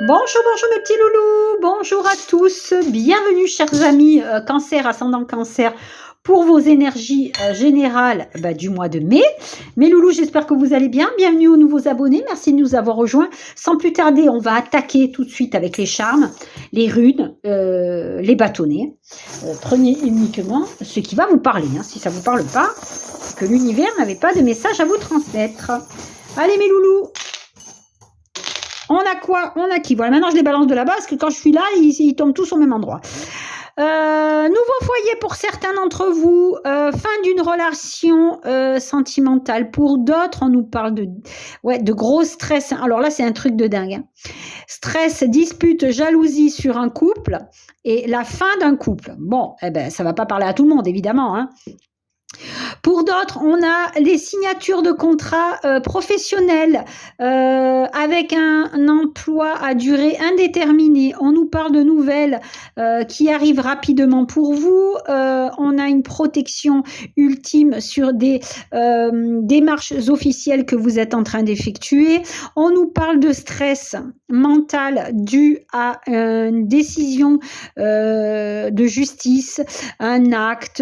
Bonjour, bonjour mes petits loulous, bonjour à tous, bienvenue chers amis cancer, ascendant cancer, pour vos énergies générales du mois de mai. Mes loulous, j'espère que vous allez bien, bienvenue aux nouveaux abonnés, merci de nous avoir rejoints. Sans plus tarder, on va attaquer tout de suite avec les charmes, les runes, les bâtonnets. Prenez uniquement ce qui va vous parler, si ça ne vous parle pas, c'est que l'univers n'avait pas de message à vous transmettre. Allez mes loulous, on a quoi? On a qui? Voilà, maintenant je les balance de là-bas parce que quand je suis là, ils tombent tous au même endroit. Nouveau foyer pour certains d'entre vous, fin d'une relation sentimentale. Pour d'autres, on nous parle de gros stress. Alors là, c'est un truc de dingue. Stress, dispute, jalousie sur un couple et la fin d'un couple. Bon, ça va pas parler à tout le monde, évidemment, Pour d'autres, on a les signatures de contrats professionnels avec un emploi à durée indéterminée. On nous parle de nouvelles qui arrivent rapidement pour vous. On a une protection ultime sur des démarches officielles que vous êtes en train d'effectuer. On nous parle de stress mental dû à une décision de justice, un acte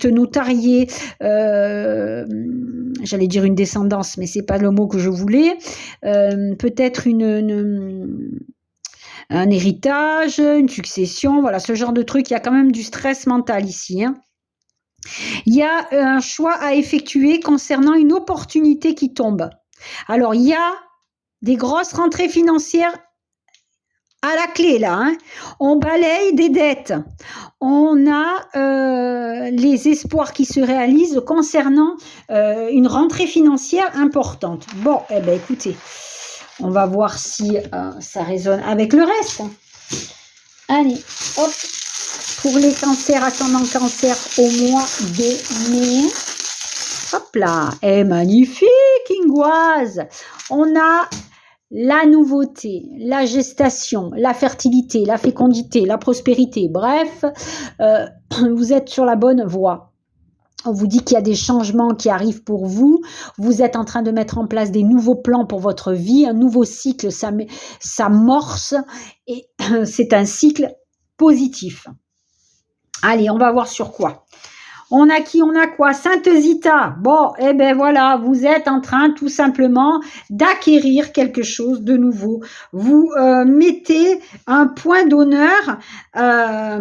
notarié, j'allais dire une descendance, mais c'est pas le mot que je voulais, peut-être un héritage, une succession, voilà, ce genre de truc. Il y a quand même du stress mental ici, Il y a un choix à effectuer concernant une opportunité qui tombe. Alors, il y a des grosses rentrées financières à la clé, là, On balaye des dettes. On a les espoirs qui se réalisent concernant une rentrée financière importante. Bon, écoutez, on va voir si ça résonne avec le reste. Allez, hop, pour les cancers, ascendant cancer au mois de mai. Hop là, magnifique, Ingoise. On a la nouveauté, la gestation, la fertilité, la fécondité, la prospérité, bref, vous êtes sur la bonne voie. On vous dit qu'il y a des changements qui arrivent pour vous. Vous êtes en train de mettre en place des nouveaux plans pour votre vie. Un nouveau cycle s'amorce et c'est un cycle positif. Allez, on va voir sur quoi. On a qui? On a quoi? Sainte Zita. Bon, voilà, vous êtes en train tout simplement d'acquérir quelque chose de nouveau. Vous mettez un point d'honneur à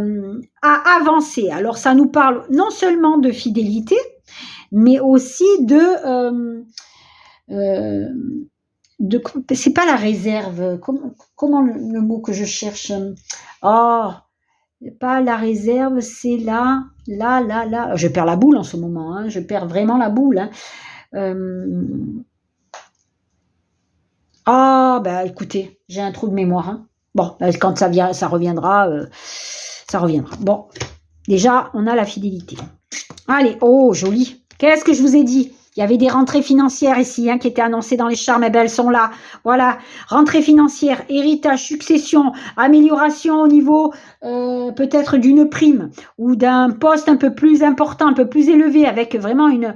avancer. Alors, ça nous parle non seulement de fidélité, mais aussi c'est pas la réserve. Comment le mot que je cherche? Pas la réserve, c'est là. Je perds la boule en ce moment, je perds vraiment la boule. Écoutez, j'ai un trou de mémoire. Bon, quand ça vient, ça reviendra. Bon, déjà, on a la fidélité. Allez, oh, joli. Qu'est-ce que je vous ai dit? Il y avait des rentrées financières ici qui étaient annoncées dans les charmes. Elles sont là. Voilà, rentrée financière, héritage, succession, amélioration au niveau peut-être d'une prime ou d'un poste un peu plus important, un peu plus élevé, avec vraiment une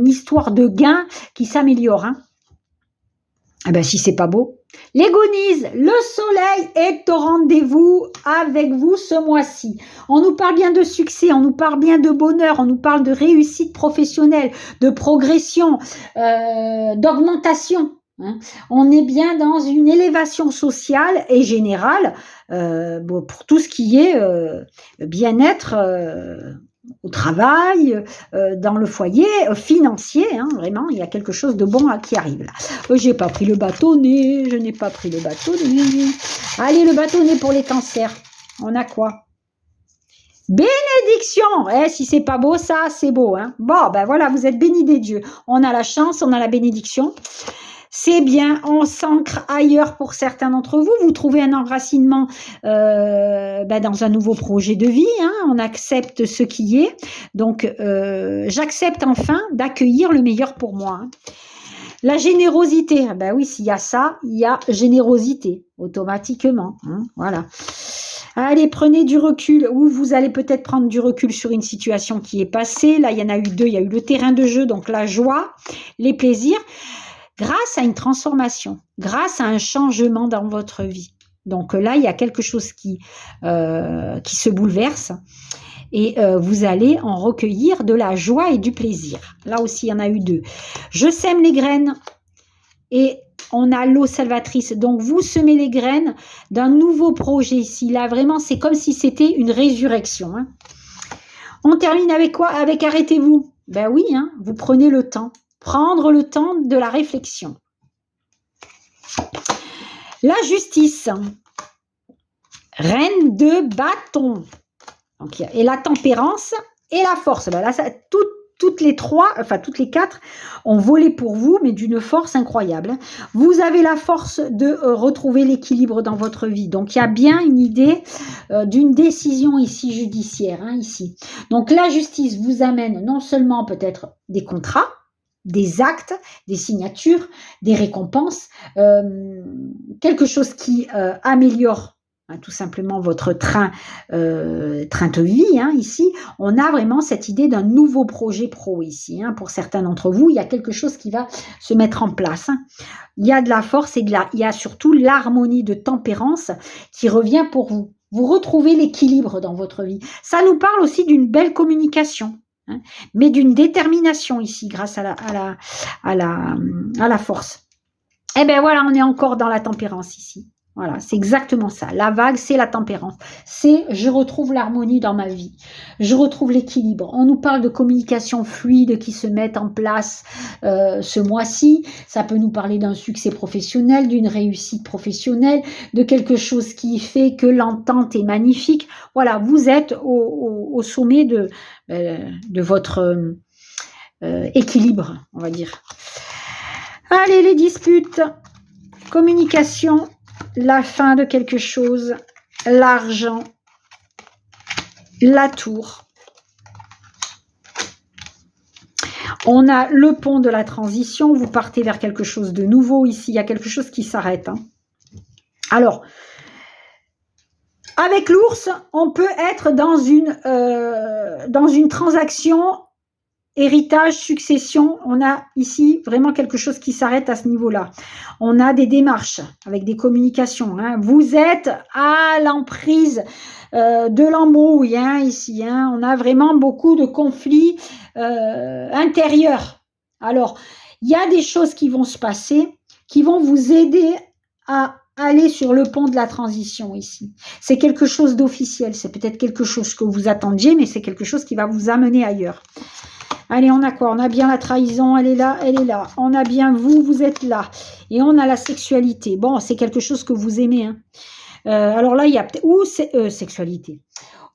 histoire de gain qui s'améliore. Si c'est pas beau. Les Goonies, le soleil est au rendez-vous avec vous ce mois-ci. On nous parle bien de succès, on nous parle bien de bonheur, on nous parle de réussite professionnelle, de progression, d'augmentation. On est bien dans une élévation sociale et générale pour tout ce qui est bien-être au travail, dans le foyer, financier, vraiment, il y a quelque chose de bon qui arrive là. J'ai pas pris le bâtonnet, je n'ai pas pris le bâtonnet. Allez, le bâtonnet pour les cancers. On a quoi? Bénédiction. Si c'est pas beau, ça, c'est beau. Bon, voilà, vous êtes bénis des dieux. On a la chance, on a la bénédiction. C'est bien, on s'ancre ailleurs pour certains d'entre vous. Vous trouvez un enracinement dans un nouveau projet de vie. On accepte ce qui est. Donc, j'accepte enfin d'accueillir le meilleur pour moi. La générosité. Oui, s'il y a ça, il y a générosité automatiquement. Voilà. Allez, prenez du recul, ou vous allez peut-être prendre du recul sur une situation qui est passée. Là, il y en a eu deux. Il y a eu le terrain de jeu, donc la joie, les plaisirs. grâce à une transformation, grâce à un changement dans votre vie. Donc là, il y a quelque chose qui se bouleverse et vous allez en recueillir de la joie et du plaisir. Là aussi, il y en a eu 2. Je sème les graines et on a l'eau salvatrice. Donc, vous semez les graines d'un nouveau projet ici. Là, vraiment, c'est comme si c'était une résurrection. Hein. On termine avec quoi? Avec arrêtez-vous. Ben oui, hein, vous prenez le temps. Prendre le temps de la réflexion. La justice. Reine de bâton. Donc, et la tempérance et la force. Ben là, ça, toutes les 4 ont volé pour vous, mais d'une force incroyable. Vous avez la force de retrouver l'équilibre dans votre vie. Donc, il y a bien une idée d'une décision ici judiciaire. Hein, ici. Donc, la justice vous amène non seulement peut-être des contrats, des actes, des signatures, des récompenses, quelque chose qui améliore tout simplement votre train de vie. Hein, ici, on a vraiment cette idée d'un nouveau projet pro ici. Hein, pour certains d'entre vous, il y a quelque chose qui va se mettre en place. Hein. Il y a de la force et il y a surtout l'harmonie de tempérance qui revient pour vous. Vous retrouvez l'équilibre dans votre vie. Ça nous parle aussi d'une belle communication. Hein, mais d'une détermination ici grâce à la force. Et bien voilà, on est encore dans la tempérance ici. Voilà, c'est exactement ça. La vague, c'est la tempérance. C'est je retrouve l'harmonie dans ma vie. Je retrouve l'équilibre. On nous parle de communication fluide qui se met en place ce mois-ci. Ça peut nous parler d'un succès professionnel, d'une réussite professionnelle, de quelque chose qui fait que l'entente est magnifique. Voilà, vous êtes au sommet de votre équilibre, on va dire. Allez, les disputes, communication, la fin de quelque chose, l'argent, la tour. On a le pont de la transition, vous partez vers quelque chose de nouveau. Ici, il y a quelque chose qui s'arrête. Hein. Alors, avec l'ours, on peut être dans une transaction héritage, succession, on a ici vraiment quelque chose qui s'arrête à ce niveau-là. On a des démarches avec des communications. Hein. Vous êtes à l'emprise de l'embrouille hein, ici. Hein. On a vraiment beaucoup de conflits intérieurs. Alors, il y a des choses qui vont se passer, qui vont vous aider à aller sur le pont de la transition ici. C'est quelque chose d'officiel. C'est peut-être quelque chose que vous attendiez, mais c'est quelque chose qui va vous amener ailleurs. Allez, on a quoi? On a bien la trahison, elle est là, elle est là. On a bien vous, vous êtes là. Et on a la sexualité. Bon, c'est quelque chose que vous aimez. Hein. Alors là, il y a ou sexualité,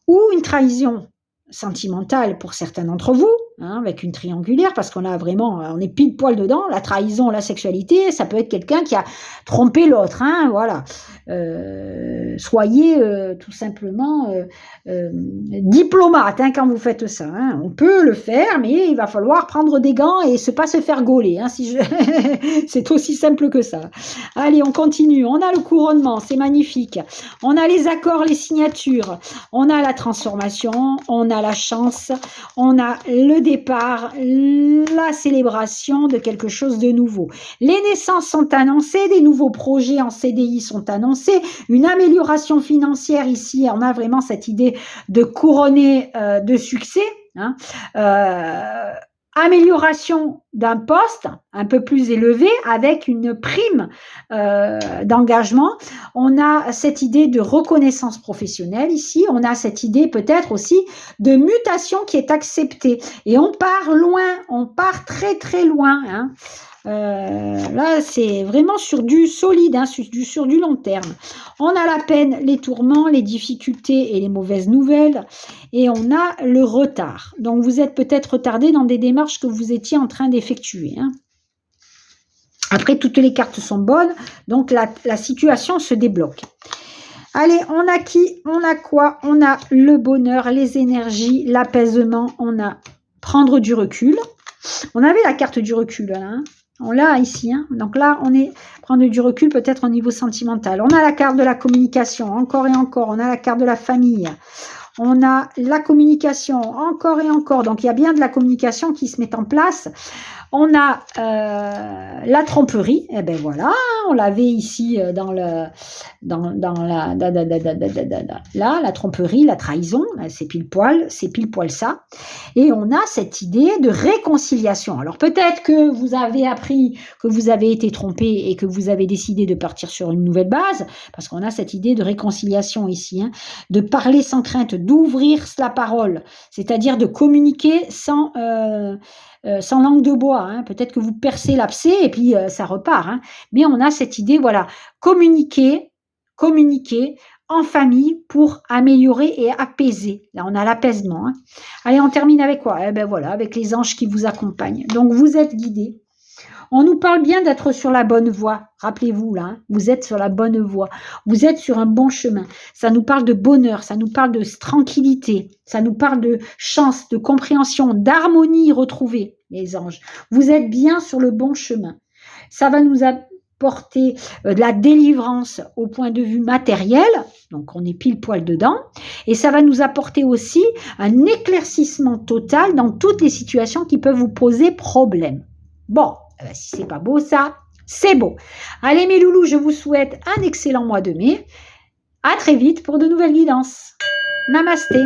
ou une trahison sentimentale pour certains d'entre vous, hein, avec une triangulaire, parce qu'on a vraiment, on est pile poil dedans. La trahison, la sexualité, ça peut être quelqu'un qui a trompé l'autre. Hein, voilà. Soyez tout simplement diplomate hein, quand vous faites ça. Hein. On peut le faire, mais il va falloir prendre des gants et pas se faire gauler. Hein, c'est aussi simple que ça. Allez, on continue. On a le couronnement, c'est magnifique. On a les accords, les signatures. On a la transformation, on a la chance, on a le départ, la célébration de quelque chose de nouveau. Les naissances sont annoncées, des nouveaux projets en CDI sont annoncés. Une amélioration financière ici, on a vraiment cette idée de couronner de succès. Hein. Amélioration d'un poste un peu plus élevé avec une prime d'engagement. On a cette idée de reconnaissance professionnelle ici. On a cette idée peut-être aussi de mutation qui est acceptée. Et on part loin, on part très très loin. Hein. Là, c'est vraiment sur du solide, hein, sur du long terme. On a la peine, les tourments, les difficultés et les mauvaises nouvelles. Et on a le retard. Donc, vous êtes peut-être retardé dans des démarches que vous étiez en train d'effectuer. Hein. Après, toutes les cartes sont bonnes. Donc, la situation se débloque. Allez, on a qui? On a quoi? On a le bonheur, les énergies, l'apaisement. On a prendre du recul. On avait la carte du recul, là, hein. On l'a ici, hein. Donc là, on est prendre du recul peut-être au niveau sentimental. On a la carte de la communication, encore et encore. On a la carte de la famille. On a la communication, encore et encore. Donc, il y a bien de la communication qui se met en place. On a la tromperie, et ben voilà, on l'avait ici dans la la tromperie, la trahison, c'est pile poil ça. Et on a cette idée de réconciliation. Alors peut-être que vous avez appris que vous avez été trompé et que vous avez décidé de partir sur une nouvelle base, parce qu'on a cette idée de réconciliation ici, hein, de parler sans crainte, d'ouvrir la parole, c'est-à-dire de communiquer sans langue de bois, hein. Peut-être que vous percez l'abcès et puis ça repart, hein. Mais on a cette idée, voilà, communiquer en famille pour améliorer et apaiser. Là, on a l'apaisement, hein. Allez, on termine avec quoi? Eh ben voilà, avec les anges qui vous accompagnent. Donc, vous êtes guidés. On nous parle bien d'être sur la bonne voie. Rappelez-vous, là, hein, vous êtes sur la bonne voie. Vous êtes sur un bon chemin. Ça nous parle de bonheur, ça nous parle de tranquillité, ça nous parle de chance, de compréhension, d'harmonie retrouvée, les anges. Vous êtes bien sur le bon chemin. Ça va nous apporter de la délivrance au point de vue matériel, donc on est pile poil dedans, et ça va nous apporter aussi un éclaircissement total dans toutes les situations qui peuvent vous poser problème. Bon, si c'est pas beau ça, c'est beau. Allez mes loulous, je vous souhaite un excellent mois de mai. À très vite pour de nouvelles guidances. Namasté.